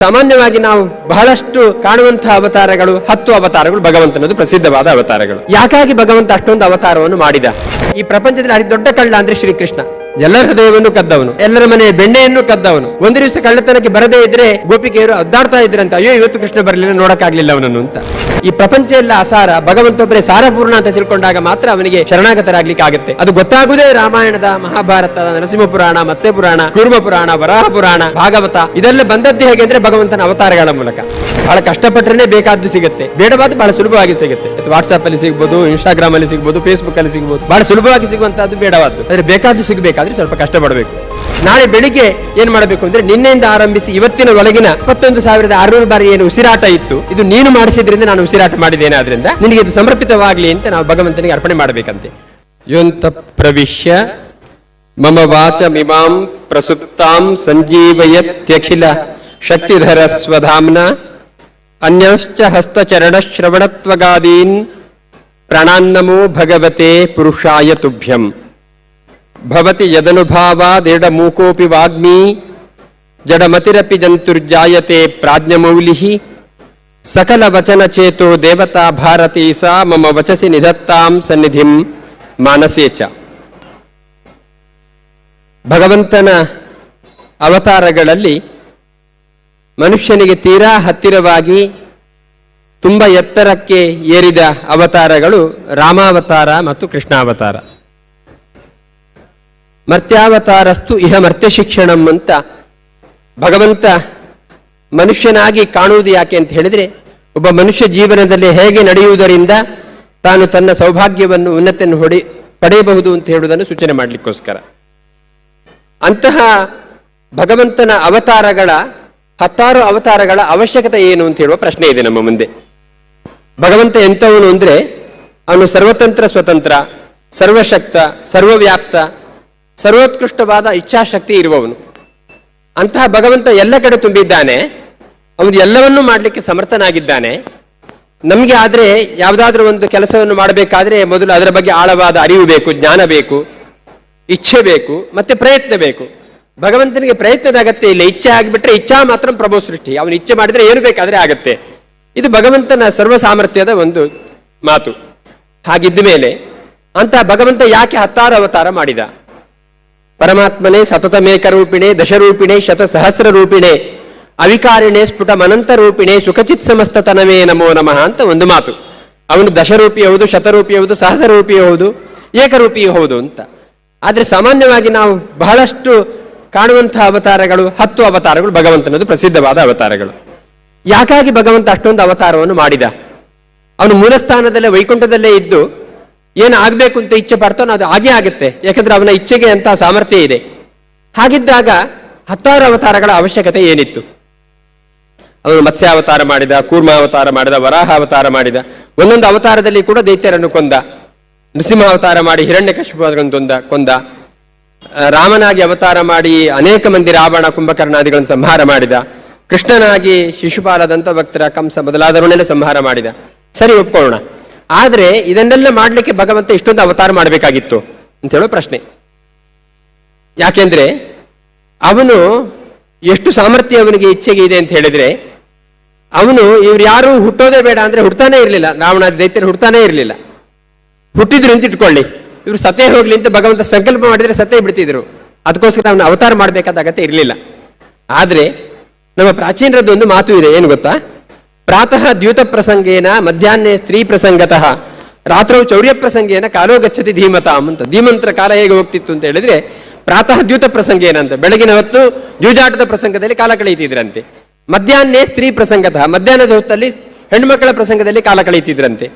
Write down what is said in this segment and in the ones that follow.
ಸಾಮಾನ್ಯವಾಗಿ ನಾವು ಬಹಳಷ್ಟು ಕಾಣುವಂತಹ ಅವತಾರಗಳು 10 ಅವತಾರಗಳು ಭಗವಂತನದು ಪ್ರಸಿದ್ಧವಾದ ಅವತಾರಗಳು. ಯಾಕಾಗಿ ಭಗವಂತ ಅಷ್ಟೊಂದು ಅವತಾರವನ್ನು ಮಾಡಿದ? ಈ ಪ್ರಪಂಚದಲ್ಲಿ ಅತಿ ದೊಡ್ಡ ಕಳ್ಳ ಅಂದ್ರೆ ಶ್ರೀಕೃಷ್ಣ. ಎಲ್ಲರ ಹೃದಯವನ್ನು ಕದ್ದವನು, ಎಲ್ಲರ ಮನೆ ಬೆಣ್ಣೆಯನ್ನು ಕದ್ದವನು. ಒಂದು ದಿವಸ ಕಳ್ಳತನಕ್ಕೆ ಬರದೇ ಇದ್ರೆ ಗೋಪಿಕೆಯರು ಅದ್ದಾಡ್ತಾ ಇದ್ರಂತ, ಅಯ್ಯೋ ಇವತ್ತು ಕೃಷ್ಣ ಬರಲಿಲ್ಲ, ನೋಡಕ್ಕಾಗ್ಲಿಲ್ಲ ಅವನನ್ನು ಅಂತ. ಈ ಪ್ರಪಂಚ ಎಲ್ಲ ಅಸಾರ, ಭಗವಂತೊಬ್ಬರೇ ಸಾರಪೂರ್ಣ ಅಂತ ತಿಳ್ಕೊಂಡಾಗ ಮಾತ್ರ ಅವನಿಗೆ ಶರಣಾಗತರಾಗ್ಲಿಕ್ಕೆ ಆಗುತ್ತೆ. ಅದು ಗೊತ್ತಾಗುವುದೇ ರಾಮಾಯಣದ, ಮಹಾಭಾರತದ, ನರಸಿಂಹ ಪುರಾಣ, ಮತ್ಸ್ಯ ಪುರಾಣ, ಕೂರ್ಮ ಪುರಾಣ, ವರಾಹ ಪುರಾಣ, ಭಾಗವತ ಇದೆಲ್ಲ ಬಂದದ್ದು ಹೇಗೆ ಅಂದ್ರೆ ಭಗವಂತನ ಅವತಾರಗಳ ಮೂಲಕ. ಬಹಳ ಕಷ್ಟಪಟ್ಟರೆ ಬೇಕಾದ್ದು ಸಿಗುತ್ತೆ, ಬೇಡವಾದ ಬಹಳ ಸುಲಭವಾಗಿ ಸಿಗುತ್ತೆ. ವಾಟ್ಸ್ಆಪ್ ಅಲ್ಲಿ ಸಿಗ್ಬೋದು, ಇನ್ಸ್ಟಾಗ್ರಾಮ್ ಅಲ್ಲಿ ಸಿಗ್ಬೋದು, ಫೇಸ್ಬುಕ್ ಅಲ್ಲಿ ಸಿಗ್ಬೋದು. ಬಹಳ ಸುಲಭವಾಗಿ ಸಿಗುವಂತಹದ್ದು ಬೇಡವಾದ್ದು. ಆದ್ರೆ ಬೇಕಾದ್ದು ಸಿಗಬೇಕಾದ್ರೆ ಸ್ವಲ್ಪ ಕಷ್ಟಪಡಬೇಕು. ನಾಳೆ ಬೆಳಿಗ್ಗೆ ಏನ್ ಮಾಡಬೇಕು ಅಂದ್ರೆ ನಿನ್ನೆಯಿಂದ ಆರಂಭಿಸಿ ಇವತ್ತಿನ ಒಳಗಿನ 21,600 ಬಾರಿ ಏನು ಉಸಿರಾಟ ಇತ್ತು, ಇದು ನೀನು ಮಾಡಿಸಿದ್ರಿಂದ ನಾನು ಉಸಿರಾಟ ಮಾಡಿದ್ದೇನೆ, ಆದ್ರಿಂದ ನಿನಗೆ ಇದು ಸಮರ್ಪಿತವಾಗ್ಲಿ ಅಂತ ನಾವು ಭಗವಂತನಿಗೆ ಅರ್ಪಣೆ ಮಾಡಬೇಕಂತೆ. ಯೋಂತ ಪ್ರವಿಶ್ಯ ಮಮ ವಾಚಮಿಮಾಂ ಪ್ರಸುಪ್ತಾಂ ಸಂಜೀವಯತ್ಯಖಿಲ ಶಕ್ತಿಧರ ಸ್ವಧಾಮ್ನ ಅನ್ಯಶ್ಚ ಹಸ್ತಚರಣ ಶ್ರವಣತ್ವಗಾದೀನ್ ಪ್ರಣಾನ್ನಮೋ ಭಗವತೆ ಪುರುಷಾಯ ತುಭ್ಯಂ. ಭವತಿ ಯದನುಭಾವಾದೇಡ ಮೂಕೋಪಿ ವಾಗ್ಮೀ ಜಡಮತಿರಪಿ ಜಂತುರ್ಜಾಯತೆ ಪ್ರಾಜ್ಞಮೌಲಿಃ ಸಕಲ ವಚನ ಚೇತೋ ದೇವತಾ ಭಾರತೀ ಸಾ ಮಮ ವಚಸಿ ನಿಧತ್ತಾಂ ಸನ್ನಿಧಿಂ ಮಾನಸೇ ಚ. ಭಗವಂತನ ಅವತಾರಗಳಲ್ಲಿ ಮನುಷ್ಯನಿಗೆ ತೀರಾ ಹತ್ತಿರವಾಗಿ ತುಂಬ ಎತ್ತರಕ್ಕೆ ಏರಿದ ಅವತಾರಗಳು ರಾಮಾವತಾರ ಮತ್ತು ಕೃಷ್ಣಾವತಾರ. ಮರ್ತ್ಯಾವತಾರಸ್ತು ಇಹ ಮರ್ತ್ಯ ಶಿಕ್ಷಣಂ ಅಂತ ಭಗವಂತ ಮನುಷ್ಯನಾಗಿ ಕಾಣುವುದು ಯಾಕೆ ಅಂತ ಹೇಳಿದ್ರೆ, ಒಬ್ಬ ಮನುಷ್ಯ ಜೀವನದಲ್ಲಿ ಹೇಗೆ ನಡೆಯುವುದರಿಂದ ತಾನು ತನ್ನ ಸೌಭಾಗ್ಯವನ್ನು, ಉನ್ನತಿಯನ್ನು ಪಡೆಯಬಹುದು ಅಂತ ಹೇಳುವುದನ್ನು ಸೂಚನೆ ಮಾಡಲಿಕ್ಕೋಸ್ಕರ. ಅಂತಹ ಭಗವಂತನ ಅವತಾರಗಳ 10 ಅವತಾರಗಳ ಅವಶ್ಯಕತೆ ಏನು ಅಂತ ಹೇಳುವ ಪ್ರಶ್ನೆ ಇದೆ ನಮ್ಮ ಮುಂದೆ. ಭಗವಂತ ಎಂಥವನು ಅಂದ್ರೆ ಅವನು ಸರ್ವತಂತ್ರ ಸ್ವತಂತ್ರ, ಸರ್ವಶಕ್ತ, ಸರ್ವವ್ಯಾಪ್ತ, ಸರ್ವೋತ್ಕೃಷ್ಟವಾದ ಇಚ್ಛಾಶಕ್ತಿ ಇರುವವನು. ಅಂತಹ ಭಗವಂತ ಎಲ್ಲ ಕಡೆ ತುಂಬಿದ್ದಾನೆ. ಅವನು ಎಲ್ಲವನ್ನೂ ಮಾಡಲಿಕ್ಕೆ ಸಮರ್ಥನಾಗಿದ್ದಾನೆ. ನಮಗೆ ಆದ್ರೆ ಯಾವುದಾದ್ರೂ ಒಂದು ಕೆಲಸವನ್ನು ಮಾಡಬೇಕಾದ್ರೆ ಮೊದಲು ಅದರ ಬಗ್ಗೆ ಆಳವಾದ ಅರಿವು ಬೇಕು, ಜ್ಞಾನ ಬೇಕು, ಇಚ್ಛೆ ಬೇಕು, ಮತ್ತೆ ಪ್ರಯತ್ನ ಬೇಕು. ಭಗವಂತನಿಗೆ ಪ್ರಯತ್ನದ ಅಗತ್ಯ ಇಲ್ಲ. ಇಚ್ಛೆ ಆಗಿಬಿಟ್ರೆ ಇಚ್ಛಾ ಮಾತ್ರ ಪ್ರಭು ಸೃಷ್ಟಿ. ಅವನು ಇಚ್ಛೆ ಮಾಡಿದ್ರೆ ಏನು ಬೇಕಾದ್ರೆ ಆಗತ್ತೆ. ಇದು ಭಗವಂತನ ಸರ್ವ ಸಾಮರ್ಥ್ಯದ ಒಂದು ಮಾತು. ಹಾಗಿದ್ದ ಮೇಲೆ ಅಂತಹ ಭಗವಂತ ಯಾಕೆ 10 ಅವತಾರ ಮಾಡಿದ? ಪರಮಾತ್ಮನೇ ಸತತಮೇಕ ರೂಪಿಣೆ ದಶರೂಪಿಣೆ ಶತಸಹಸ್ರ ರೂಪಿಣೆ ಅವಿಕಾರಿಣೆ ಸ್ಫುಟ ಅನಂತ ರೂಪಿಣೆ ಸುಖಚಿತ್ ಸಮಸ್ತ ತನವೇ ನಮೋ ನಮಃ ಅಂತ ಒಂದು ಮಾತು. ಅವನು ದಶರೂಪಿ ಹೌದು, ಶತರೂಪಿ ಹೌದು, ಸಹಸ್ರರೂಪಿ ಹೌದು, ಏಕರೂಪಿ ಹೌದು ಅಂತ. ಆದ್ರೆ ಸಾಮಾನ್ಯವಾಗಿ ನಾವು ಬಹಳಷ್ಟು ಕಾಣುವಂತಹ ಅವತಾರಗಳು 10 ಅವತಾರಗಳು ಭಗವಂತನದು ಪ್ರಸಿದ್ಧವಾದ ಅವತಾರಗಳು. ಯಾಕಾಗಿ ಭಗವಂತ ಅಷ್ಟೊಂದು ಅವತಾರವನ್ನು ಮಾಡಿದ? ಅವನು ಮೂಲಸ್ಥಾನದಲ್ಲೇ ವೈಕುಂಠದಲ್ಲೇ ಇದ್ದು ಏನು ಆಗ್ಬೇಕು ಅಂತ ಇಚ್ಛೆ ಪಡ್ತಾನೋ ಅದು ಹಾಗೆ ಆಗುತ್ತೆ. ಯಾಕಂದ್ರೆ ಅವನ ಇಚ್ಛೆಗೆ ಅಂತ ಸಾಮರ್ಥ್ಯ ಇದೆ. ಹಾಗಿದ್ದಾಗ 10 ಅವತಾರಗಳ ಅವಶ್ಯಕತೆ ಏನಿತ್ತು? ಅವನು ಮತ್ಸ್ಯಾವತಾರ ಮಾಡಿದ, ಕೂರ್ಮಾವತಾರ ಮಾಡಿದ, ವರಾಹ ಅವತಾರ ಮಾಡಿದ. ಒಂದೊಂದು ಅವತಾರದಲ್ಲಿ ಕೂಡ ದೈತ್ಯರನ್ನು ಕೊಂದ. ನೃಸಿಂಹಾವತಾರ ಮಾಡಿ ಹಿರಣ್ಯಕಶಿಪುವನ್ನು ಕೊಂದ. ರಾಮನಾಗಿ ಅವತಾರ ಮಾಡಿ ಅನೇಕ ಮಂದಿ ರಾವಣ ಕುಂಭಕರ್ಣಾದಿಗಳನ್ನು ಸಂಹಾರ ಮಾಡಿದ. ಕೃಷ್ಣನಾಗಿ ಶಿಶುಪಾಲ, ದಂತಭಕ್ತರ, ಕಂಸ ಮೊದಲಾದವನ್ನೆಲ್ಲ ಸಂಹಾರ ಮಾಡಿದ. ಸರಿ, ಒಪ್ಕೊಳ್ಳೋಣ. ಆದ್ರೆ ಇದನ್ನೆಲ್ಲ ಮಾಡ್ಲಿಕ್ಕೆ ಭಗವಂತ ಇಷ್ಟೊಂದು ಅವತಾರ ಮಾಡಬೇಕಾಗಿತ್ತು ಅಂತ ಹೇಳೋ ಪ್ರಶ್ನೆ. ಯಾಕೆಂದ್ರೆ ಅವನು ಎಷ್ಟು ಸಾಮರ್ಥ್ಯ ಅವನಿಗೆ ಇಚ್ಛೆಗೆ ಇದೆ ಅಂತ ಹೇಳಿದ್ರೆ, ಅವನು ಇವ್ರು ಯಾರು ಹುಟ್ಟೋದೇ ಬೇಡ ಅಂದ್ರೆ ಹುಡ್ತಾನೆ ಇರಲಿಲ್ಲ. ರಾವಣಾದಿ ದೈತ್ಯರು ಹುಡ್ತಾನೆ ಇರಲಿಲ್ಲ. ಹುಟ್ಟಿದ್ರು ಅಂತ ಇಟ್ಕೊಳ್ಳಿ, ಇವ್ರು ಸತ್ತೇ ಹೋಗ್ಲಿ ಅಂತ ಭಗವಂತ ಸಂಕಲ್ಪ ಮಾಡಿದ್ರೆ ಸತ್ತೇ ಬಿಡ್ತಿದ್ರು. ಅದಕ್ಕೋಸ್ಕರ ಅವನು ಅವತಾರ ಮಾಡಬೇಕಾದ ಅಗತ್ಯ ಇರಲಿಲ್ಲ. ಆದ್ರೆ ನಮ್ಮ ಪ್ರಾಚೀನರದ್ದು ಒಂದು ಮಾತು ಇದೆ, ಏನು ಗೊತ್ತಾ? ಪ್ರಾತಃ ದ್ಯೂತ ಪ್ರಸಂಗೇನ ಮಧ್ಯಾಹ್ನೇ ಸ್ತ್ರೀ ಪ್ರಸಂಗತಃ ರಾತ್ರೌ ಚೌರ್ಯ ಪ್ರಸಂಗೇನ ಕಾಲೋ ಗಚ್ಚತಿ ಧೀಮತಾಂ ಅಂತ. ಧೀಮಂತರ ಕಾಲ ಹೇಗೆ ಹೋಗ್ತಿತ್ತು ಅಂತ ಹೇಳಿದ್ರೆ, ಪ್ರಾತಃ ದ್ಯೂತ ಪ್ರಸಂಗೇನ ಅಂತ ಬೆಳಗಿನ ಹೊತ್ತು ಜೂಜಾಟದ ಪ್ರಸಂಗದಲ್ಲಿ ಕಾಲ ಕಳೆಯುತ್ತಿದ್ರಂತೆ. ಮಧ್ಯಾಹ್ನೇ ಸ್ತ್ರೀ ಪ್ರಸಂಗತಃ ಮಧ್ಯಾಹ್ನದ ಹೊತ್ತಲ್ಲಿ ಹೆಣ್ಮಕ್ಕಳ ಪ್ರಸಂಗದಲ್ಲಿ ಕಾಲ ಕಳೆಯುತ್ತಿದ್ರಂತೆ.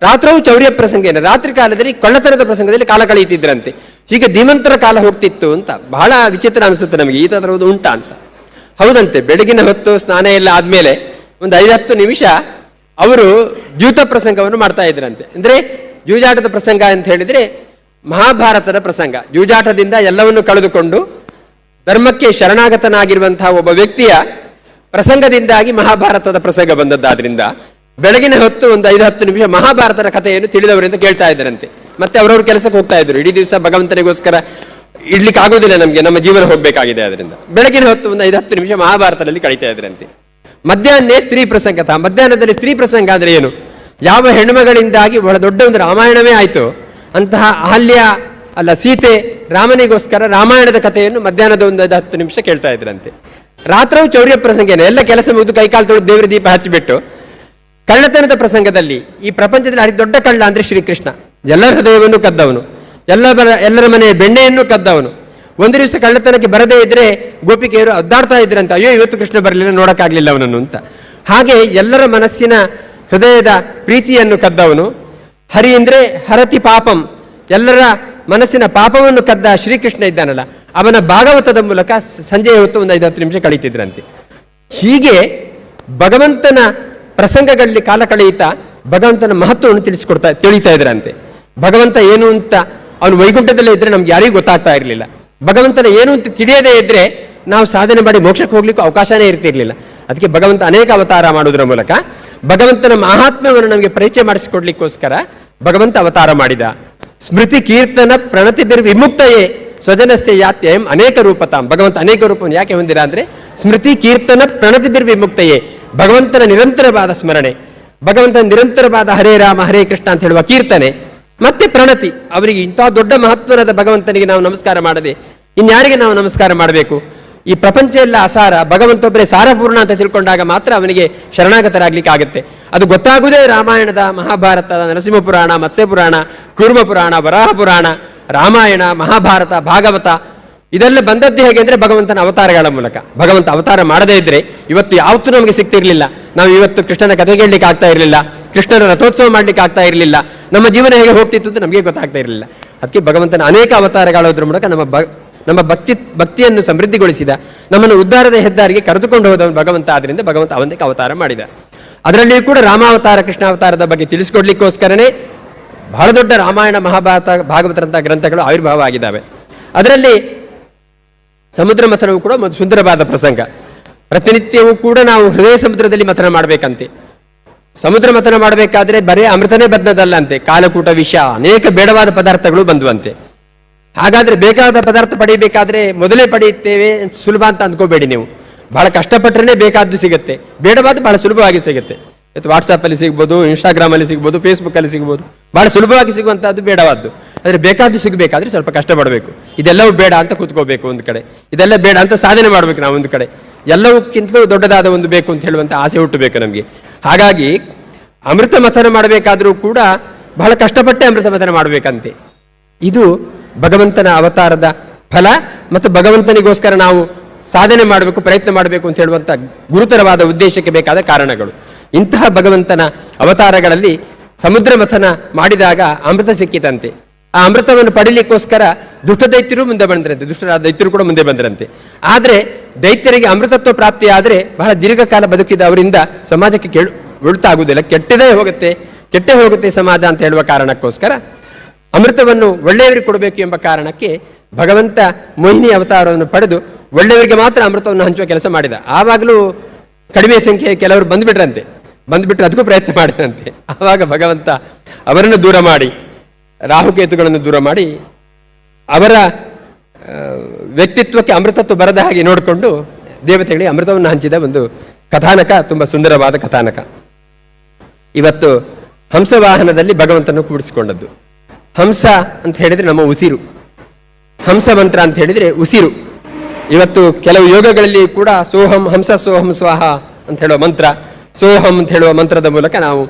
ರಾತ್ರವು ಚೌರ್ಯ ಪ್ರಸಂಗೇನ ರಾತ್ರಿ ಕಾಲದಲ್ಲಿ ಕಳ್ಳತನದ ಪ್ರಸಂಗದಲ್ಲಿ ಕಾಲ ಕಳೆಯುತ್ತಿದ್ರಂತೆ. ಹೀಗೆ ಧೀಮಂತರ ಕಾಲ ಹೋಗ್ತಿತ್ತು ಅಂತ. ಬಹಳ ವಿಚಿತ್ರ ಅನಿಸುತ್ತೆ ನಮಗೆ, ಈ ತರದ್ದು ಉಂಟಾ ಅಂತ. ಹೌದಂತೆ, ಬೆಳಗಿನ ಹೊತ್ತು ಸ್ನಾನ ಎಲ್ಲ ಆದ್ಮೇಲೆ ಒಂದು 5-10 ನಿಮಿಷ ಅವರು ದ್ಯೂತ ಪ್ರಸಂಗವನ್ನು ಮಾಡ್ತಾ ಇದ್ರಂತೆ. ಅಂದ್ರೆ ಜೂಜಾಟದ ಪ್ರಸಂಗ ಅಂತ ಹೇಳಿದ್ರೆ ಮಹಾಭಾರತದ ಪ್ರಸಂಗ. ಜೂಜಾಟದಿಂದ ಎಲ್ಲವನ್ನು ಕಳೆದುಕೊಂಡು ಧರ್ಮಕ್ಕೆ ಶರಣಾಗತನಾಗಿರುವಂತಹ ಒಬ್ಬ ವ್ಯಕ್ತಿಯ ಪ್ರಸಂಗದಿಂದಾಗಿ ಮಹಾಭಾರತದ ಪ್ರಸಂಗ ಬಂದದ್ದಾದ್ರಿಂದ ಬೆಳಗಿನ ಹೊತ್ತು ಒಂದು 5-10 ನಿಮಿಷ ಮಹಾಭಾರತದ ಕಥೆಯನ್ನು ತಿಳಿದವರಿಂದ ಕೇಳ್ತಾ ಇದ್ದರಂತೆ. ಮತ್ತೆ ಅವರವ್ರ ಕೆಲಸಕ್ಕೆ ಹೋಗ್ತಾ ಇದ್ರು. ಇಡೀ ದಿವಸ ಭಗವಂತನಿಗೋಸ್ಕರ ಇಡ್ಲಿಕ್ಕೆ ಆಗೋದಿಲ್ಲ ನಮಗೆ, ನಮ್ಮ ಜೀವನ ಹೋಗ್ಬೇಕಾಗಿದೆ. ಅದರಿಂದ ಬೆಳಗಿನ ಹೊತ್ತು ಒಂದು 5-10 ನಿಮಿಷ ಮಹಾಭಾರತದಲ್ಲಿ ಕಳೀತಾ ಇದ್ರಂತೆ. ಮಧ್ಯಾಹ್ನ ಸ್ತ್ರೀ ಪ್ರಸಂಗ. ಮಧ್ಯಾಹ್ನದಲ್ಲಿ ಸ್ತ್ರೀ ಪ್ರಸಂಗ ಅಂದ್ರೆ ಏನು? ಯಾವ ಹೆಣ್ಣುಮಗಳಿಂದಾಗಿ ಬಹಳ ದೊಡ್ಡ ಒಂದು ರಾಮಾಯಣವೇ ಆಯಿತು ಅಂತಹ ಅಹಲ್ಯ ಅಲ್ಲ ಸೀತೆ ರಾಮನಿಗೋಸ್ಕರ ರಾಮಾಯಣದ ಕಥೆಯನ್ನು ಮಧ್ಯಾಹ್ನದ ಒಂದು 10 ನಿಮಿಷ ಕೇಳ್ತಾ ಇದ್ರಂತೆ. ರಾತ್ರವು ಚೌರ್ಯ ಪ್ರಸಂಗೇನೆ, ಎಲ್ಲ ಕೆಲಸ ಮುಗಿದು ಕೈಕಾಲು ತೊಳೆದು ದೇವರ ದೀಪ ಹಚ್ಚಿಬಿಟ್ಟು ಕಳ್ಳತನದ ಪ್ರಸಂಗದಲ್ಲಿ ಈ ಪ್ರಪಂಚದಲ್ಲಿ ಅತಿ ದೊಡ್ಡ ಕಳ್ಳ ಅಂದ್ರೆ ಶ್ರೀಕೃಷ್ಣ. ಎಲ್ಲರ ಹೃದಯವನ್ನು ಕದ್ದವನು, ಎಲ್ಲರ ಮನೆಯ ಬೆಣ್ಣೆಯನ್ನು ಕದ್ದವನು. ಒಂದು ದಿವಸ ಕಳ್ಳತನಕ್ಕೆ ಬರದೇ ಇದ್ರೆ ಗೋಪಿಕೆಯರು ಒದ್ದಾಡ್ತಾ ಇದ್ರಂತೆ, ಅಯ್ಯೋ ಇವತ್ತು ಕೃಷ್ಣ ಬರಲಿಲ್ಲ, ನೋಡಕ್ಕಾಗ್ಲಿಲ್ಲ ಅವನನ್ನು ಅಂತ. ಹಾಗೆ ಎಲ್ಲರ ಮನಸ್ಸಿನ ಹೃದಯದ ಪ್ರೀತಿಯನ್ನು ಕದ್ದವನು. ಹರಿ ಅಂದ್ರೆ ಹರತಿ ಪಾಪಂ, ಎಲ್ಲರ ಮನಸ್ಸಿನ ಪಾಪವನ್ನು ಕದ್ದ ಶ್ರೀಕೃಷ್ಣ ಇದ್ದಾನಲ್ಲ, ಅವನ ಭಾಗವತದ ಮೂಲಕ ಸಂಜೆಯ ಹೊತ್ತು ಒಂದು 5-10 ನಿಮಿಷ ಕಳೀತಿದ್ರಂತೆ. ಹೀಗೆ ಭಗವಂತನ ಪ್ರಸಂಗಗಳಲ್ಲಿ ಕಾಲ ಕಳೆಯುತ್ತಾ ಭಗವಂತನ ಮಹತ್ವವನ್ನು ತಿಳಿತಾ ಇದ್ರಂತೆ. ಭಗವಂತ ಏನು ಅಂತ ಅವನು ವೈಕುಂಠದಲ್ಲೇ ಇದ್ರೆ ನಮ್ಗೆ ಯಾರಿಗೂ ಗೊತ್ತಾಗ್ತಾ ಇರಲಿಲ್ಲ. ಭಗವಂತನ ಏನು ಅಂತ ತಿಳಿಯದೇ ಇದ್ರೆ ನಾವು ಸಾಧನೆ ಮಾಡಿ ಮೋಕ್ಷಕ್ಕೆ ಹೋಗ್ಲಿಕ್ಕೂ ಅವಕಾಶನೇ ಇರ್ತಿರ್ಲಿಲ್ಲ. ಅದಕ್ಕೆ ಭಗವಂತ ಅನೇಕ ಅವತಾರ ಮಾಡುವುದರ ಮೂಲಕ ಭಗವಂತನ ಮಹಾತ್ಮ್ಯವನ್ನು ನಮಗೆ ಪರಿಚಯ ಮಾಡಿಸಿಕೊಡ್ಲಿಕ್ಕೋಸ್ಕರ ಭಗವಂತ ಅವತಾರ ಮಾಡಿದ. ಸ್ಮೃತಿ ಕೀರ್ತನ ಪ್ರಣತಿ ವಿಮುಕ್ತಯೇ ಸ್ವಜನಸ್ಯ ಯಾತ್ಯಂ ಅನೇಕ ರೂಪತಾಂ. ಭಗವಂತ ಅನೇಕ ರೂಪವನ್ನು ಯಾಕೆ ಹೊಂದಿರ ಅಂದ್ರೆ ಸ್ಮೃತಿ ಕೀರ್ತನ ಪ್ರಣತಿ ವಿಮುಕ್ತಯೇ, ಭಗವಂತನ ನಿರಂತರವಾದ ಸ್ಮರಣೆ, ಭಗವಂತನ ನಿರಂತರವಾದ ಹರೇ ರಾಮ ಹರೇ ಕೃಷ್ಣ ಅಂತ ಹೇಳುವ ಕೀರ್ತನೆ, ಮತ್ತೆ ಪ್ರಣತಿ. ಅವರಿಗೆ ಇಂತಹ ದೊಡ್ಡ ಮಹತ್ವದ ಭಗವಂತನಿಗೆ ನಾವು ನಮಸ್ಕಾರ ಮಾಡದೆ ಇನ್ಯಾರಿಗೆ ನಾವು ನಮಸ್ಕಾರ ಮಾಡಬೇಕು? ಈ ಪ್ರಪಂಚ ಎಲ್ಲ ಅಸಾರ, ಭಗವಂತೊಬ್ಬರೇ ಸಾರಪೂರ್ಣ ಅಂತ ತಿಳ್ಕೊಂಡಾಗ ಮಾತ್ರ ಅವನಿಗೆ ಶರಣಾಗತರಾಗ್ಲಿಕ್ಕೆ ಆಗುತ್ತೆ. ಅದು ಗೊತ್ತಾಗುವುದೇ ರಾಮಾಯಣದ, ಮಹಾಭಾರತದ, ನರಸಿಂಹ ಪುರಾಣ, ಮತ್ಸ್ಯ ಪುರಾಣ, ಕೂರ್ಮ ಪುರಾಣ, ವರಾಹ ಪುರಾಣ, ರಾಮಾಯಣ, ಮಹಾಭಾರತ, ಭಾಗವತ ಇದೆಲ್ಲ ಬಂದದ್ದು ಹೇಗೆ ಅಂದ್ರೆ ಭಗವಂತನ ಅವತಾರಗಳ ಮೂಲಕ. ಭಗವಂತ ಅವತಾರ ಮಾಡದೇ ಇದ್ರೆ ಇವತ್ತು ಯಾವತ್ತೂ ನಮಗೆ ಸಿಗ್ತಿರ್ಲಿಲ್ಲ. ನಾವು ಇವತ್ತು ಕೃಷ್ಣನ ಕಥೆ ಕೇಳಲಿಕ್ಕೆ ಆಗ್ತಾ ಇರಲಿಲ್ಲ, ಕೃಷ್ಣನ ರಥೋತ್ಸವ ಮಾಡ್ಲಿಕ್ಕೆ ಆಗ್ತಾ ಇರಲಿಲ್ಲ, ನಮ್ಮ ಜೀವನ ಹೇಗೆ ಹೋಗ್ತಿತ್ತು ಅಂತ ನಮಗೆ ಗೊತ್ತಾಗ್ತಾ ಇರಲಿಲ್ಲ. ಅದಕ್ಕೆ ಭಗವಂತನ ಅನೇಕ ಅವತಾರಗಳೋದ್ರ ಮೂಲಕ ನಮ್ಮ ಭಕ್ತಿಯನ್ನು ಸಮೃದ್ಧಿಗೊಳಿಸಿದ, ನಮ್ಮನ್ನು ಉದ್ಧಾರದ ಹೆದ್ದಾರಿಗೆ ಕರೆದುಕೊಂಡು ಹೋದವನು ಭಗವಂತ. ಆದ್ರಿಂದ ಭಗವಂತ ಅವನಿಗೆ ಅವತಾರ ಮಾಡಿದ. ಅದರಲ್ಲಿಯೂ ಕೂಡ ರಾಮಾವತಾರ, ಕೃಷ್ಣಾವತಾರದ ಬಗ್ಗೆ ತಿಳಿಸ್ಕೊಡ್ಲಿಕ್ಕೋಸ್ಕರನೇ ಬಹಳ ದೊಡ್ಡ ರಾಮಾಯಣ, ಮಹಾಭಾರತ, ಭಾಗವತರಂತಹ ಗ್ರಂಥಗಳು ಆವಿರ್ಭಾವ ಆಗಿದ್ದಾವೆ. ಅದರಲ್ಲಿ ಸಮುದ್ರ ಮಥನವು ಕೂಡ ಒಂದು ಸುಂದರವಾದ ಪ್ರಸಂಗ. ಪ್ರತಿನಿತ್ಯವೂ ಕೂಡ ನಾವು ಹೃದಯ ಸಮುದ್ರದಲ್ಲಿ ಮಥನ ಮಾಡಬೇಕಂತೆ. ಸಮುದ್ರ ಮಥನ ಮಾಡಬೇಕಾದ್ರೆ ಬರೀ ಅಮೃತನೇ ಬದ್ನದಲ್ಲಂತೆ, ಕಾಲಕೂಟ, ವಿಷ, ಅನೇಕ ಬೇಡವಾದ ಪದಾರ್ಥಗಳು ಬಂದುವಂತೆ. ಹಾಗಾದ್ರೆ ಬೇಕಾದ ಪದಾರ್ಥ ಪಡೆಯಬೇಕಾದ್ರೆ ಮೊದಲೇ ಪಡೆಯುತ್ತೇವೆ ಸುಲಭ ಅಂತ ಅಂದ್ಕೋಬೇಡಿ ನೀವು. ಬಹಳ ಕಷ್ಟಪಟ್ಟರೆ ಬೇಕಾದ್ದು ಸಿಗುತ್ತೆ, ಬೇಡವಾದ ಬಹಳ ಸುಲಭವಾಗಿ ಸಿಗುತ್ತೆ. ಇವತ್ತು ವಾಟ್ಸಾಪ್ ಅಲ್ಲಿ ಸಿಗ್ಬೋದು, ಇನ್ಸ್ಟಾಗ್ರಾಮ್ ಅಲ್ಲಿ ಸಿಗ್ಬೋದು, ಫೇಸ್ಬುಕ್ ಅಲ್ಲಿ ಸಿಗ್ಬೋದು, ಬಹಳ ಸುಲಭವಾಗಿ ಸಿಗುವಂತಹದ್ದು ಬೇಡವಾದ್ದು. ಆದ್ರೆ ಬೇಕಾದ್ದು ಸಿಗಬೇಕಾದ್ರೆ ಸ್ವಲ್ಪ ಕಷ್ಟಪಡಬೇಕು. ಇದೆಲ್ಲವೂ ಬೇಡ ಅಂತ ಕೂತ್ಕೋಬೇಕು ಒಂದು ಕಡೆ, ಇದೆಲ್ಲ ಬೇಡ ಅಂತ ಸಾಧನೆ ಮಾಡ್ಬೇಕು ನಾವು ಒಂದು ಕಡೆ. ಎಲ್ಲವಕ್ಕಿಂತಲೂ ದೊಡ್ಡದಾದ ಒಂದು ಬೇಕು ಅಂತ ಹೇಳುವಂತ ಆಸೆ ಹುಟ್ಟಬೇಕು ನಮಗೆ. ಹಾಗಾಗಿ ಅಮೃತ ಮಥನ ಮಾಡಬೇಕಾದ್ರೂ ಕೂಡ ಬಹಳ ಕಷ್ಟಪಟ್ಟೆ ಅಮೃತ ಮಥನ ಮಾಡಬೇಕಂತೆ. ಇದು ಭಗವಂತನ ಅವತಾರದ ಫಲ ಮತ್ತು ಭಗವಂತನಿಗೋಸ್ಕರ ನಾವು ಸಾಧನೆ ಮಾಡಬೇಕು, ಪ್ರಯತ್ನ ಮಾಡಬೇಕು ಅಂತ ಹೇಳುವಂತ ಗುರುತರವಾದ ಉದ್ದೇಶಕ್ಕೆ ಬೇಕಾದ ಕಾರಣಗಳು. ಇಂತಹ ಭಗವಂತನ ಅವತಾರಗಳಲ್ಲಿ ಸಮುದ್ರ ಮಥನ ಮಾಡಿದಾಗ ಅಮೃತ ಸಿಕ್ಕಿತಂತೆ. ಆ ಅಮೃತವನ್ನು ಪಡಿಲಿಕ್ಕೋಸ್ಕರ ದುಷ್ಟ ದೈತ್ಯರು ಮುಂದೆ ಬಂದ್ರಂತೆ, ದುಷ್ಟರಾದ ದೈತ್ಯರು ಕೂಡ ಮುಂದೆ ಬಂದ್ರಂತೆ. ಆದ್ರೆ ದೈತ್ಯರಿಗೆ ಅಮೃತತ್ವ ಪ್ರಾಪ್ತಿ ಆದ್ರೆ ಬಹಳ ದೀರ್ಘಕಾಲ ಬದುಕಿದ ಅವರಿಂದ ಸಮಾಜಕ್ಕೆ ಒಳ್ತಾಗುವುದಿಲ್ಲ, ಕೆಟ್ಟೇ ಹೋಗುತ್ತೆ ಸಮಾಜ ಅಂತ ಹೇಳುವ ಕಾರಣಕ್ಕೋಸ್ಕರ ಅಮೃತವನ್ನು ಒಳ್ಳೆಯವರಿಗೆ ಕೊಡಬೇಕು ಎಂಬ ಕಾರಣಕ್ಕೆ ಭಗವಂತ ಮೋಹಿನಿ ಅವತಾರವನ್ನು ಪಡೆದು ಒಳ್ಳೆಯವರಿಗೆ ಮಾತ್ರ ಅಮೃತವನ್ನು ಹಂಚುವ ಕೆಲಸ ಮಾಡಿದ. ಆವಾಗಲೂ ಕಡಿಮೆ ಸಂಖ್ಯೆ ಕೆಲವರು ಬಂದ್ಬಿಟ್ರೆ ಅದಕ್ಕೂ ಪ್ರಯತ್ನ ಮಾಡಿದಂತೆ. ಆವಾಗ ಭಗವಂತ ಅವರನ್ನು ದೂರ ಮಾಡಿ, ರಾಹುಕೇತುಗಳನ್ನು ದೂರ ಮಾಡಿ, ಅವರ ವ್ಯಕ್ತಿತ್ವಕ್ಕೆ ಅಮೃತತ್ವ ಬರದ ಹಾಗೆ ನೋಡಿಕೊಂಡು ದೇವತೆಗಳಿಗೆ ಅಮೃತವನ್ನು ಹಂಚಿದ ಒಂದು ಕಥಾನಕ, ತುಂಬಾ ಸುಂದರವಾದ ಕಥಾನಕ. ಇವತ್ತು ಹಂಸವಾಹನದಲ್ಲಿ ಭಗವಂತನ ಕೂಡಿಸಿಕೊಂಡದ್ದು. ಹಂಸ ಅಂತ ಹೇಳಿದ್ರೆ ನಮ್ಮ ಉಸಿರು, ಹಂಸ ಮಂತ್ರ ಅಂತ ಹೇಳಿದ್ರೆ ಉಸಿರು. ಇವತ್ತು ಕೆಲವು ಯೋಗಗಳಲ್ಲಿ ಕೂಡ ಸೋಹಂ ಹಂಸ ಸೋಹಂ ಸ್ವಾಹ ಅಂತ ಹೇಳುವ ಮಂತ್ರ, ಸೋಹಂ ಅಂತ ಹೇಳುವ ಮಂತ್ರದ ಮೂಲಕ ನಾವು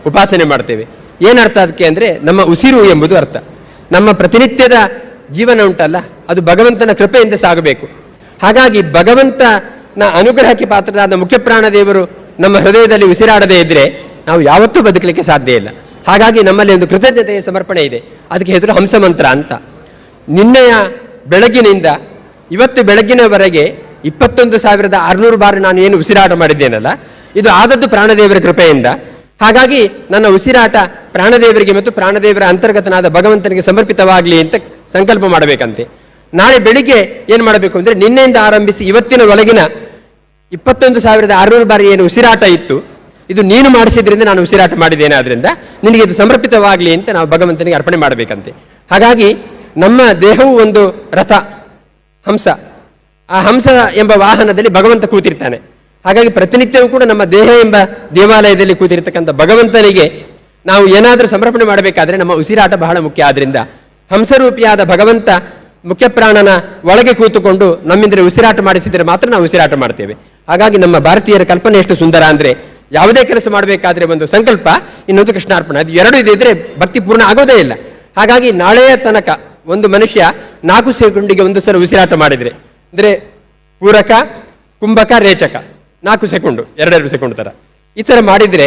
ಉಪಾಸನೆ ಮಾಡ್ತೇವೆ. ಏನರ್ಥ ಅದಕ್ಕೆ ಅಂದ್ರೆ ನಮ್ಮ ಉಸಿರು ಎಂಬುದು ಅರ್ಥ. ನಮ್ಮ ಪ್ರತಿನಿತ್ಯದ ಜೀವನ ಉಂಟಲ್ಲ, ಅದು ಭಗವಂತನ ಕೃಪೆಯಿಂದ ಸಾಗಬೇಕು. ಹಾಗಾಗಿ ಭಗವಂತನ ಅನುಗ್ರಹಕ್ಕೆ ಪಾತ್ರರಾದ ಮುಖ್ಯ ಪ್ರಾಣದೇವರು ನಮ್ಮ ಹೃದಯದಲ್ಲಿ ಉಸಿರಾಡದೇ ಇದ್ರೆ ನಾವು ಯಾವತ್ತೂ ಬದುಕಲಿಕ್ಕೆ ಸಾಧ್ಯ ಇಲ್ಲ. ಹಾಗಾಗಿ ನಮ್ಮಲ್ಲಿ ಒಂದು ಕೃತಜ್ಞತೆಯ ಸಮರ್ಪಣೆ ಇದೆ. ಅದಕ್ಕೆ ಹೆಸರು ಹಂಸ ಮಂತ್ರ ಅಂತ. ನಿನ್ನೆಯ ಬೆಳಗಿನಿಂದ ಇವತ್ತು ಬೆಳಗ್ಗಿನವರೆಗೆ 21,600 ಬಾರಿ ನಾನು ಏನು ಉಸಿರಾಟ ಮಾಡಿದ್ದೇನಲ್ಲ, ಇದು ಆದದ್ದು ಪ್ರಾಣದೇವರ ಕೃಪೆಯಿಂದ. ಹಾಗಾಗಿ ನನ್ನ ಉಸಿರಾಟ ಪ್ರಾಣದೇವರಿಗೆ ಮತ್ತು ಪ್ರಾಣದೇವರ ಅಂತರ್ಗತನಾದ ಭಗವಂತನಿಗೆ ಸಮರ್ಪಿತವಾಗಲಿ ಅಂತ ಸಂಕಲ್ಪ ಮಾಡಬೇಕಂತೆ. ನಾಳೆ ಬೆಳಿಗ್ಗೆ ಏನು ಮಾಡಬೇಕು ಅಂದ್ರೆ ನಿನ್ನೆಯಿಂದ ಆರಂಭಿಸಿ ಇವತ್ತಿನ ಒಳಗಿನ 21,600 ಬಾರಿ ಏನು ಉಸಿರಾಟ ಇತ್ತು, ಇದು ನೀನು ಮಾಡಿಸಿದ್ರಿಂದ ನಾನು ಉಸಿರಾಟ ಮಾಡಿದ್ದೇನೆ, ಆದ್ರಿಂದ ನಿನಗೆ ಇದು ಸಮರ್ಪಿತವಾಗಲಿ ಅಂತ ನಾವು ಭಗವಂತನಿಗೆ ಅರ್ಪಣೆ ಮಾಡಬೇಕಂತೆ. ಹಾಗಾಗಿ ನಮ್ಮ ದೇಹವು ಒಂದು ರಥ, ಹಂಸ. ಆ ಹಂಸ ಎಂಬ ವಾಹನದಲ್ಲಿ ಭಗವಂತ ಕೂತಿರ್ತಾನೆ. ಹಾಗಾಗಿ ಪ್ರತಿನಿತ್ಯವೂ ಕೂಡ ನಮ್ಮ ದೇಹ ಎಂಬ ದೇವಾಲಯದಲ್ಲಿ ಕೂತಿರ್ತಕ್ಕಂಥ ಭಗವಂತನಿಗೆ ನಾವು ಏನಾದರೂ ಸಮರ್ಪಣೆ ಮಾಡಬೇಕಾದ್ರೆ ನಮ್ಮ ಉಸಿರಾಟ ಬಹಳ ಮುಖ್ಯ. ಆದ್ರಿಂದ ಹಂಸರೂಪಿಯಾದ ಭಗವಂತ ಮುಖ್ಯ ಪ್ರಾಣನ ಒಳಗೆ ಕೂತುಕೊಂಡು ನಮ್ಮಿಂದ ಉಸಿರಾಟ ಮಾಡಿಸಿದರೆ ಮಾತ್ರ ನಾವು ಉಸಿರಾಟ ಮಾಡ್ತೇವೆ. ಹಾಗಾಗಿ ನಮ್ಮ ಭಾರತೀಯರ ಕಲ್ಪನೆ ಎಷ್ಟು ಸುಂದರ ಅಂದ್ರೆ, ಯಾವುದೇ ಕೆಲಸ ಮಾಡಬೇಕಾದ್ರೆ ಒಂದು ಸಂಕಲ್ಪ, ಇನ್ನೊಂದು ಕೃಷ್ಣಾರ್ಪಣೆ, ಅದು ಎರಡು ಇದ್ರೆ ಭಕ್ತಿ ಪೂರ್ಣ ಆಗೋದೇ ಇಲ್ಲ. ಹಾಗಾಗಿ ನಾಳೆಯ ತನಕ ಒಂದು ಮನುಷ್ಯ 4 ಸೆಕೆಂಡಿಗೆ ಒಂದು ಸಲ ಉಸಿರಾಟ ಮಾಡಿದ್ರೆ, ಅಂದ್ರೆ ಪೂರಕ, ಕುಂಭಕ, ರೇಚಕ 4 ಸೆಕೆಂಡು, 2 ಸೆಕೆಂಡ್ ತರ ಈ ತರ ಮಾಡಿದ್ರೆ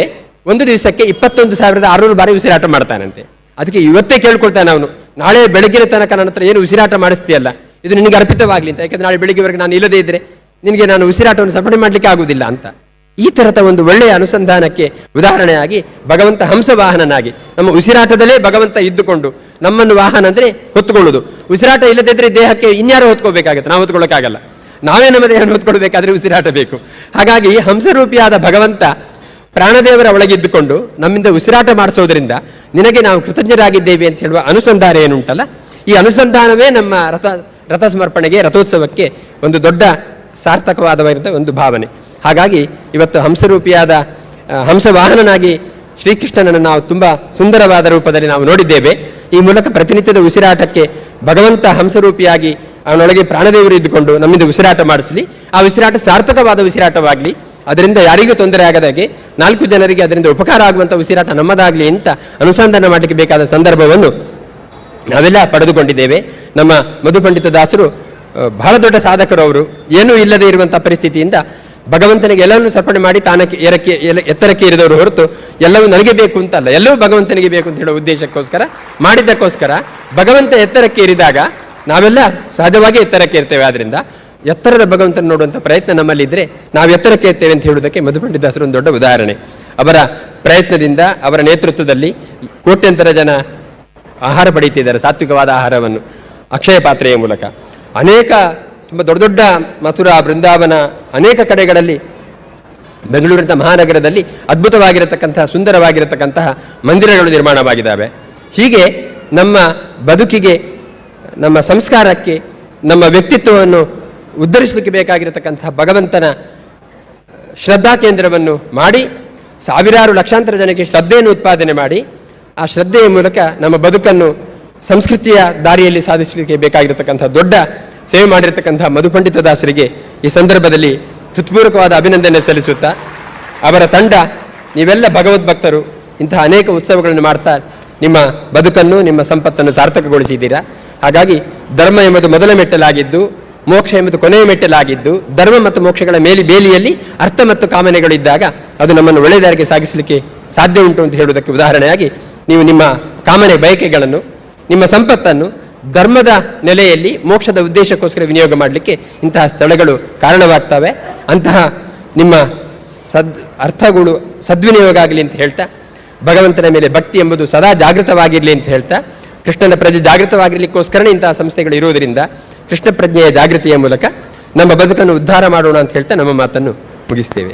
ಒಂದು ದಿವಸಕ್ಕೆ 21,600 ಬಾರಿ ಉಸಿರಾಟ ಮಾಡ್ತಾನಂತೆ. ಅದಕ್ಕೆ ಇವತ್ತೇ ಕೇಳ್ಕೊಳ್ತಾನೆ ಅವನು, ನಾಳೆ ಬೆಳಗಿನ ತನಕ ನನ್ನ ಹತ್ರ ಏನು ಉಸಿರಾಟ ಮಾಡಿಸ್ತೀಯಲ್ಲ, ಇದು ನಿನಗೆ ಅರ್ಪಿತವಾಗ್ಲಿ ಅಂತ. ಯಾಕಂದ್ರೆ ನಾಳೆ ಬೆಳಿಗ್ಗೆವರೆಗೆ ನಾನು ಇಲ್ಲದೇ ಇದ್ರೆ ನಿನಗೆ ನಾನು ಉಸಿರಾಟವನ್ನು ಸಮರ್ಪಣೆ ಮಾಡ್ಲಿಕ್ಕೆ ಆಗುವುದಿಲ್ಲ ಅಂತ. ಈ ತರದ ಒಂದು ಒಳ್ಳೆಯ ಅನುಸಂಧಾನಕ್ಕೆ ಉದಾಹರಣೆಯಾಗಿ ಭಗವಂತ ಹಂಸವಾಹನನಾಗಿ ನಮ್ಮ ಉಸಿರಾಟದಲ್ಲೇ ಭಗವಂತ ಇದ್ದುಕೊಂಡು ನಮ್ಮನ್ನು ವಾಹನ ಅಂದ್ರೆ ಹೊತ್ತುಕೊಳ್ಳುವುದು. ಉಸಿರಾಟ ಇಲ್ಲದಿದ್ರೆ ದೇಹಕ್ಕೆ ಇನ್ಯಾರೋ ಹೊತ್ಕೋಬೇಕಾಗತ್ತೆ, ನಾವು ಹೊತ್ಕೊಳ್ಳೋಕ್ಕಾಗಲ್ಲ. ನಾವೇ ನಮ್ಮ ದೇಹವನ್ನು ಹೊತ್ಕೊಳ್ಬೇಕಾದ್ರೆ ಉಸಿರಾಟ ಬೇಕು. ಹಾಗಾಗಿ ಹಂಸರೂಪಿಯಾದ ಭಗವಂತ ಪ್ರಾಣದೇವರ ಒಳಗಿದ್ದುಕೊಂಡು ನಮ್ಮಿಂದ ಉಸಿರಾಟ ಮಾಡಿಸೋದ್ರಿಂದ ನಿನಗೆ ನಾವು ಕೃತಜ್ಞರಾಗಿದ್ದೇವೆ ಅಂತ ಹೇಳುವ ಅನುಸಂಧಾನ ಏನುಂಟಲ್ಲ, ಈ ಅನುಸಂಧಾನವೇ ನಮ್ಮ ರಥ ಸಮರ್ಪಣೆಗೆ, ರಥೋತ್ಸವಕ್ಕೆ ಒಂದು ದೊಡ್ಡ ಸಾರ್ಥಕವಾದ ಒಂದು ಭಾವನೆ. ಹಾಗಾಗಿ ಇವತ್ತು ಹಂಸರೂಪಿಯಾದ ಹಂಸವಾಹನನಾಗಿ ಶ್ರೀಕೃಷ್ಣನನ್ನು ನಾವು ತುಂಬಾ ಸುಂದರವಾದ ರೂಪದಲ್ಲಿ ನಾವು ನೋಡಿದ್ದೇವೆ. ಈ ಮೂಲಕ ಪ್ರತಿನಿತ್ಯದ ಉಸಿರಾಟಕ್ಕೆ ಭಗವಂತ ಹಂಸರೂಪಿಯಾಗಿ ಅವನೊಳಗೆ ಪ್ರಾಣದೇವರು ಇದ್ದುಕೊಂಡು ನಮ್ಮಿಂದ ಉಸಿರಾಟ ಮಾಡಿಸಲಿ. ಆ ಉಸಿರಾಟ ಸಾರ್ಥಕವಾದ ಉಸಿರಾಟವಾಗಲಿ, ಅದರಿಂದ ಯಾರಿಗೂ ತೊಂದರೆ ಆಗದಾಗೆ 4 ಜನರಿಗೆ ಅದರಿಂದ ಉಪಕಾರ ಆಗುವಂಥ ಉಸಿರಾಟ ನಮ್ಮದಾಗಲಿ ಅಂತ ಅನುಸಂಧಾನ ಮಾಡಲಿಕ್ಕೆ ಬೇಕಾದ ಸಂದರ್ಭವನ್ನು ನಾವೆಲ್ಲ ಪಡೆದುಕೊಂಡಿದ್ದೇವೆ. ನಮ್ಮ ಮಧುಪಂಡಿತ ದಾಸರು ಬಹಳ ದೊಡ್ಡ ಸಾಧಕರು. ಅವರು ಏನೂ ಇಲ್ಲದೆ ಇರುವಂತಹ ಪರಿಸ್ಥಿತಿಯಿಂದ ಭಗವಂತನಿಗೆ ಎಲ್ಲವನ್ನೂ ಸಮರ್ಪಣೆ ಮಾಡಿ ಎತ್ತರಕ್ಕೆ ಇರಿದವರು ಹೊರತು ಎಲ್ಲವೂ ನನಗೆ ಬೇಕು ಅಂತಲ್ಲ, ಎಲ್ಲವೂ ಭಗವಂತನಿಗೆ ಬೇಕು ಅಂತ ಹೇಳೋ ಉದ್ದೇಶಕ್ಕೋಸ್ಕರ ಮಾಡಿದ್ದಕ್ಕೋಸ್ಕರ ಭಗವಂತ ಎತ್ತರಕ್ಕೆ ಇರಿದಾಗ ನಾವೆಲ್ಲ ಸಹಜವಾಗಿ ಎತ್ತರಕ್ಕೆ ಇರ್ತೇವೆ. ಆದ್ರಿಂದ ಎತ್ತರದ ಭಗವಂತನ ನೋಡುವಂಥ ಪ್ರಯತ್ನ ನಮ್ಮಲ್ಲಿದ್ದರೆ ನಾವು ಎತ್ತರಕ್ಕೆ ಇರ್ತೇವೆ ಅಂತ ಹೇಳುವುದಕ್ಕೆ ಮಧುಪಂಡಿತಾಸರು ಒಂದು ದೊಡ್ಡ ಉದಾಹರಣೆ. ಅವರ ಪ್ರಯತ್ನದಿಂದ, ಅವರ ನೇತೃತ್ವದಲ್ಲಿ ಕೋಟ್ಯಂತರ ಜನ ಆಹಾರ ಪಡೆಯುತ್ತಿದ್ದಾರೆ, ಸಾತ್ವಿಕವಾದ ಆಹಾರವನ್ನು ಅಕ್ಷಯ ಪಾತ್ರೆಯ ಮೂಲಕ. ಅನೇಕ ತುಂಬ ದೊಡ್ಡ ದೊಡ್ಡ ಮಥುರಾ, ಬೃಂದಾವನ, ಅನೇಕ ಕಡೆಗಳಲ್ಲಿ, ಬೆಂಗಳೂರಿನ ಮಹಾನಗರದಲ್ಲಿ ಅದ್ಭುತವಾಗಿರತಕ್ಕಂತಹ ಸುಂದರವಾಗಿರತಕ್ಕಂತಹ ಮಂದಿರಗಳು ನಿರ್ಮಾಣವಾಗಿದ್ದಾವೆ. ಹೀಗೆ ನಮ್ಮ ಬದುಕಿಗೆ, ನಮ್ಮ ಸಂಸ್ಕಾರಕ್ಕೆ, ನಮ್ಮ ವ್ಯಕ್ತಿತ್ವವನ್ನು ಉದ್ಧರಿಸಲಿಕ್ಕೆ ಬೇಕಾಗಿರತಕ್ಕಂತಹ ಭಗವಂತನ ಶ್ರದ್ಧಾ ಕೇಂದ್ರವನ್ನು ಮಾಡಿ ಸಾವಿರಾರು ಲಕ್ಷಾಂತರ ಜನಕ್ಕೆ ಶ್ರದ್ಧೆಯನ್ನು ಉತ್ಪಾದನೆ ಮಾಡಿ ಆ ಶ್ರದ್ಧೆಯ ಮೂಲಕ ನಮ್ಮ ಬದುಕನ್ನು ಸಂಸ್ಕೃತಿಯ ದಾರಿಯಲ್ಲಿ ಸಾಧಿಸಲಿಕ್ಕೆ ಬೇಕಾಗಿರತಕ್ಕಂತಹ ದೊಡ್ಡ ಸೇವೆ ಮಾಡಿರತಕ್ಕಂತಹ ಮಧುಪಂಡಿತ ದಾಸರಿಗೆ ಈ ಸಂದರ್ಭದಲ್ಲಿ ಹೃತ್ಪೂರ್ವಕವಾದ ಅಭಿನಂದನೆ ಸಲ್ಲಿಸುತ್ತಾ, ಅವರ ತಂಡ, ನೀವೆಲ್ಲ ಭಗವದ್ಭಕ್ತರು, ಇಂತಹ ಅನೇಕ ಉತ್ಸವಗಳನ್ನು ಮಾಡ್ತಾ ನಿಮ್ಮ ಬದುಕನ್ನು, ನಿಮ್ಮ ಸಂಪತ್ತನ್ನು ಸಾರ್ಥಕಗೊಳಿಸಿದ್ದೀರಾ. ಹಾಗಾಗಿ ಧರ್ಮ ಎಂಬುದು ಮೊದಲ ಮೆಟ್ಟಲಾಗಿದ್ದು, ಮೋಕ್ಷ ಎಂಬುದು ಕೊನೆಯ ಮೆಟ್ಟಲಾಗಿದ್ದು, ಧರ್ಮ ಮತ್ತು ಮೋಕ್ಷಗಳ ಬೇಲಿಯಲ್ಲಿ ಅರ್ಥ ಮತ್ತು ಕಾಮನೆಗಳಿದ್ದಾಗ ಅದು ನಮ್ಮನ್ನು ಒಳ್ಳೆಯ ದಾರಿಗೆ ಸಾಗಿಸಲಿಕ್ಕೆ ಸಾಧ್ಯ ಉಂಟು ಅಂತ ಹೇಳುವುದಕ್ಕೆ ಉದಾಹರಣೆಯಾಗಿ ನೀವು ನಿಮ್ಮ ಕಾಮನೆ, ಬಯಕೆಗಳನ್ನು, ನಿಮ್ಮ ಸಂಪತ್ತನ್ನು ಧರ್ಮದ ನೆಲೆಯಲ್ಲಿ ಮೋಕ್ಷದ ಉದ್ದೇಶಕ್ಕೋಸ್ಕರ ವಿನಿಯೋಗ ಮಾಡಲಿಕ್ಕೆ ಇಂತಹ ಸ್ಥಳಗಳು ಕಾರಣವಾಗ್ತವೆ. ಅಂತಹ ನಿಮ್ಮ ಅರ್ಥಗಳು ಸದ್ವಿನಿಯೋಗ ಆಗಲಿ ಅಂತ ಹೇಳ್ತಾ, ಭಗವಂತನ ಮೇಲೆ ಭಕ್ತಿ ಎಂಬುದು ಸದಾ ಜಾಗೃತವಾಗಿರಲಿ ಅಂತ ಹೇಳ್ತಾ, ಕೃಷ್ಣನ ಪ್ರಜೆ ಜಾಗೃತವಾಗಿರ್ಲಿಕ್ಕೋಸ್ಕರನೇ ಇಂತಹ ಸಂಸ್ಥೆಗಳು ಇರುವುದರಿಂದ ಕೃಷ್ಣ ಪ್ರಜ್ಞೆಯ ಜಾಗೃತಿಯ ಮೂಲಕ ನಮ್ಮ ಬದುಕನ್ನು ಉದ್ಧಾರ ಮಾಡೋಣ ಅಂತ ಹೇಳ್ತಾ ನಮ್ಮ ಮಾತನ್ನು ಮುಗಿಸ್ತೇವೆ.